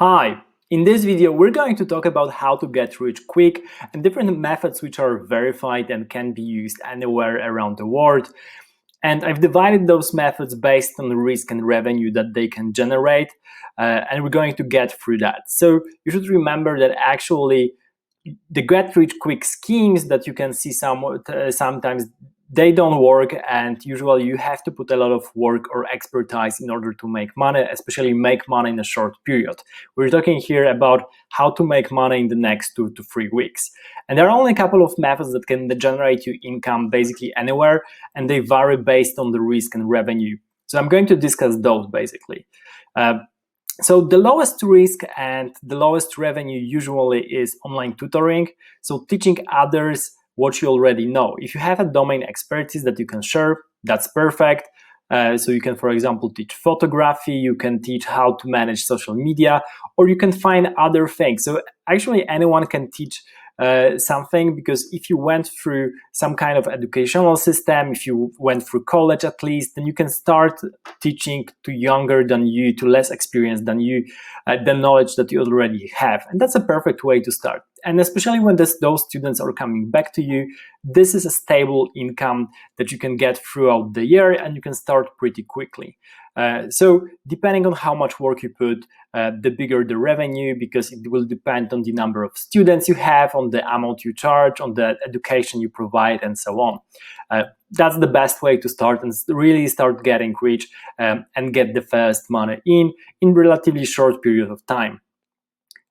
Hi, in this video we're going to talk about how to get rich quick and different methods which are verified and can be used anywhere around the world. And I've divided those methods based on the risk and revenue that they can generate, and we're going to get through that. So you should remember that actually the get rich quick schemes that you can see sometimes they don't work, and usually you have to put a lot of work or expertise in order to make money, especially make money in a short period. We're talking here about how to make money in the next 2 to 3 weeks. And there are only a couple of methods that can generate you income basically anywhere, and they vary based on the risk and revenue. So I'm going to discuss those basically. So the lowest risk and the lowest revenue usually is online tutoring. So teaching others what you already know. If you have a domain expertise that you can share, that's perfect. So you can, for example, teach photography, you can teach how to manage social media, or you can find other things. So actually anyone can teach something, because if you went through some kind of educational system, if you went through college at least, then you can start teaching to younger than you, to less experienced than you, the knowledge that you already have. And that's a perfect way to start. And especially when those students are coming back to you, this is a stable income that you can get throughout the year, and you can start pretty quickly. So depending on how much work you put, the bigger the revenue, because it will depend on the number of students you have, on the amount you charge, on the education you provide, and so on. That's the best way to start and really start getting rich and get the first money in relatively short period of time.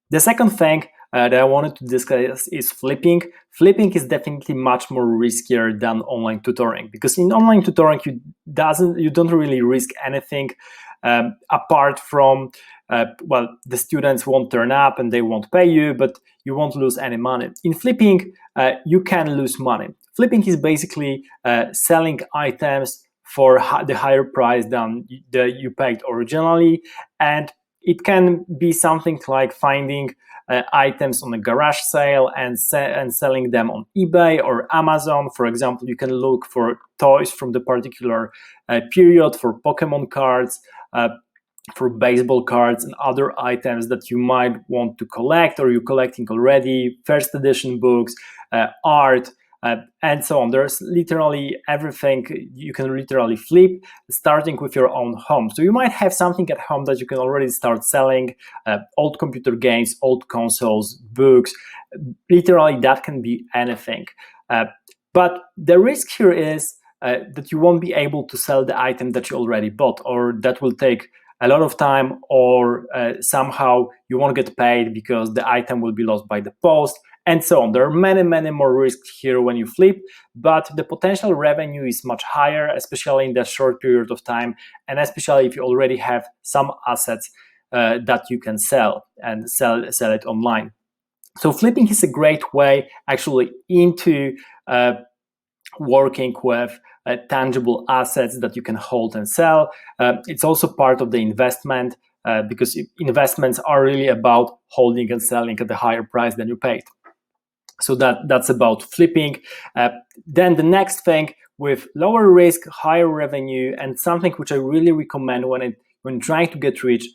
The second thing that I wanted to discuss is flipping. Flipping is definitely much more riskier than online tutoring, because in online tutoring you don't really risk anything apart from the students won't turn up and they won't pay you, but you won't lose any money. In flipping, you can lose money. Flipping is basically selling items for the higher price than you paid originally, and it can be something like finding items on a garage sale and selling them on eBay or Amazon. For example, you can look for toys from the particular period, for Pokemon cards, for baseball cards and other items that you might want to collect, or you're collecting already, first edition books, art, and so on. There's literally everything you can literally flip, starting with your own home. So you might have something at home that you can already start selling, old computer games, old consoles, books, literally that can be anything. But the risk here is that you won't be able to sell the item that you already bought, or that will take a lot of time, or somehow you won't get paid because the item will be lost by the post, and so on. There are many more risks here when you flip, but the potential revenue is much higher, especially in that short period of time, and especially if you already have some assets that you can sell and sell it online. So flipping is a great way actually into working with tangible assets that you can hold and sell. It's also part of the investment, because investments are really about holding and selling at a higher price than you paid. So that's about flipping. Then the next thing, with lower risk, higher revenue, and something which I really recommend when trying to get rich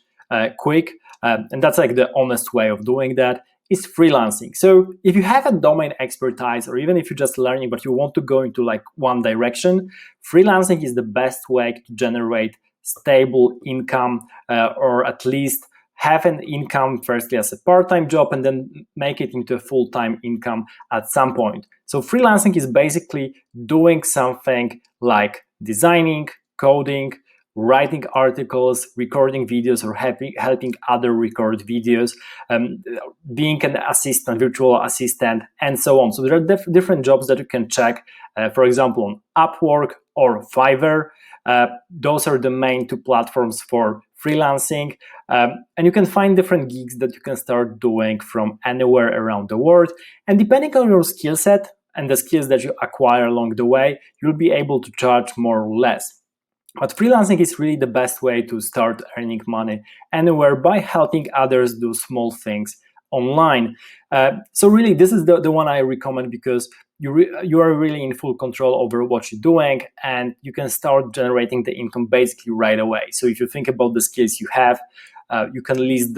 quick, and that's like the honest way of doing that, is freelancing. So if you have a domain expertise, or even if you're just learning but you want to go into like one direction, freelancing is the best way to generate stable income, or at least have an income firstly as a part-time job and then make it into a full-time income at some point. So freelancing is basically doing something like designing, coding, writing articles, recording videos, or helping other record videos, being an assistant, virtual assistant, and so on. So there are different jobs that you can check, for example, on Upwork or Fiverr. Those are the main two platforms for freelancing, and you can find different gigs that you can start doing from anywhere around the world. And depending on your skill set and the skills that you acquire along the way, you'll be able to charge more or less. But freelancing is really the best way to start earning money anywhere by helping others do small things online. So really, this is the one I recommend, because you are really in full control over what you're doing, and you can start generating the income basically right away. So if you think about the skills you have, you can list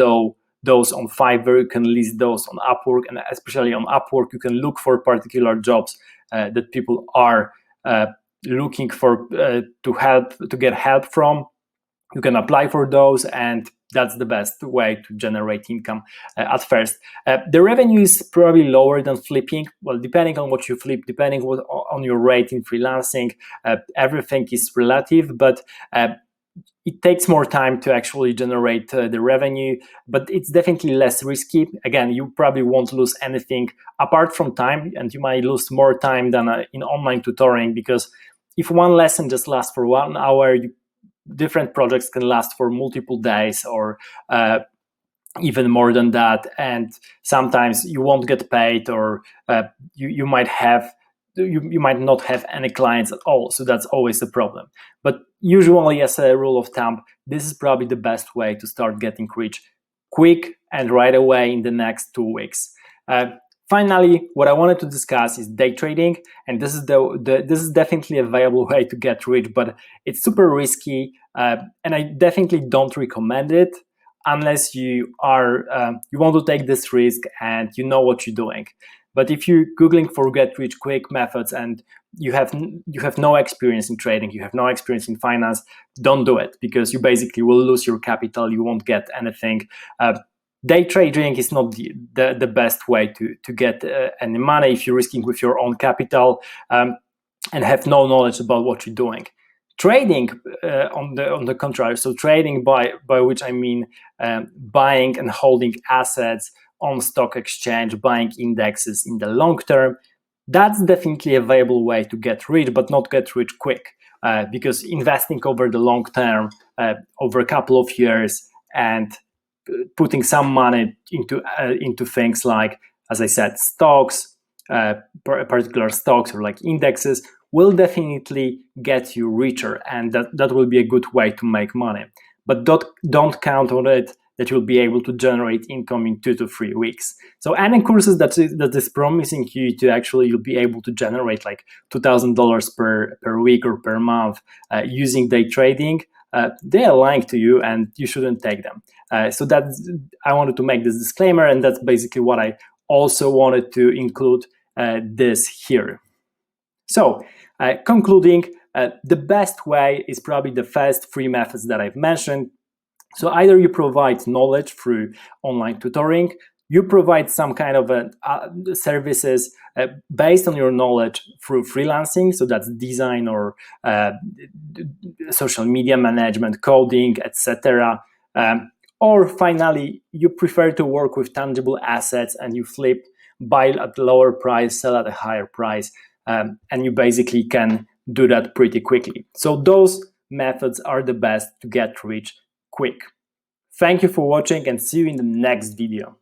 those on Fiverr, you can list those on Upwork, and especially on Upwork, you can look for particular jobs that people are looking for to get help from. You can apply for those, and that's the best way to generate income at first. The revenue is probably lower than flipping. Well, depending on what you flip, depending on your rate in freelancing, everything is relative, but it takes more time to actually generate the revenue, but it's definitely less risky. Again, you probably won't lose anything apart from time, and you might lose more time than in online tutoring, because if one lesson just lasts for 1 hour, different projects can last for multiple days or even more than that, and sometimes you won't get paid, or you might not have any clients at all. So that's always a problem. But usually, as a rule of thumb, this is probably the best way to start getting rich quick and right away in the next 2 weeks. Finally, what I wanted to discuss is day trading, and this is this is definitely a viable way to get rich, but it's super risky, and I definitely don't recommend it unless you want to take this risk and you know what you're doing. But if you're googling for get rich quick methods and you have no experience in trading, you have no experience in finance, don't do it, because you basically will lose your capital. You won't get anything. Day trading is not the best way to get any money if you're risking with your own capital and have no knowledge about what you're doing. Trading, on the contrary, so trading by which I mean buying and holding assets on stock exchange, buying indexes in the long term, that's definitely a viable way to get rich, but not get rich quick, because investing over the long term, over a couple of years, and putting some money into things like, as I said, stocks, particular stocks or like indexes, will definitely get you richer, and that will be a good way to make money. But don't count on it that you'll be able to generate income in 2 to 3 weeks. So any courses that is promising you to actually you'll be able to generate like $2,000 per week or per month using day trading, they are lying to you, and you shouldn't take them. So I wanted to make this disclaimer, and that's basically what I also wanted to include this here. So concluding, the best way is probably the first 3 methods that I've mentioned. So either you provide knowledge through online tutoring, you provide some kind of services based on your knowledge through freelancing, so that's design or social media management, coding, etc. Or finally, you prefer to work with tangible assets and you flip, buy at a lower price, sell at a higher price, and you basically can do that pretty quickly. So those methods are the best to get rich quick. Thank you for watching, and see you in the next video.